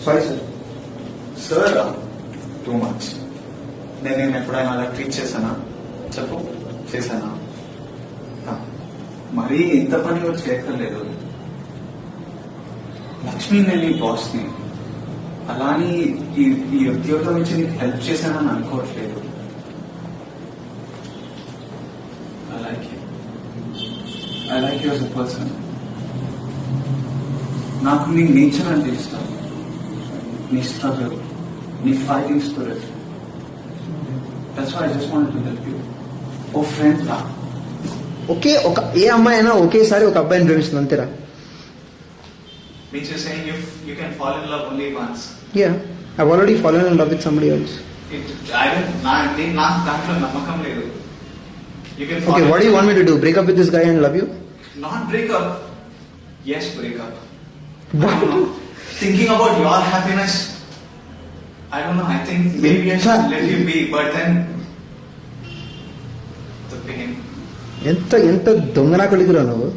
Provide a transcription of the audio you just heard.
Sorry sir too much. నేను ఎప్పుడైనా అలా ట్రీట్ చేశానా చెప్పు, చేశానా? మరీ ఇంత పని కూడా చేయక్కర్లేదు. లక్ష్మి నేను నీ బాస్ని, అలాని ఈ ఉద్యోగం నుంచి నీకు హెల్ప్ చేశానని అనుకోవట్లేదు. I like you as a person. నాకు నీ నేచర్ అంటే ఇష్టం, నీ స్ట్రగుల్, నీ fighting spirit. That's why I just wanted to help you. ఓ ఫ్రెండ్ లా. ఏ అమ్మాయి అయినా ఒకేసారి ఒక అబ్బాయిని ప్రేమిస్తుంది అంతేరా? Which is saying you can fall in love only once. Yeah, I've already fallen in love with somebody else. నాకు దాంట్లో నమ్మకం లేదు. You can. Okay, what do you want me to do? Break up with this guy and love you? Not break up. Yes, break up. I don't know. Thinking about your happiness, I don't know. I think maybe I should let you be, but then the pain. ఎంత దొంగనా కొడుకురా నువ్వు.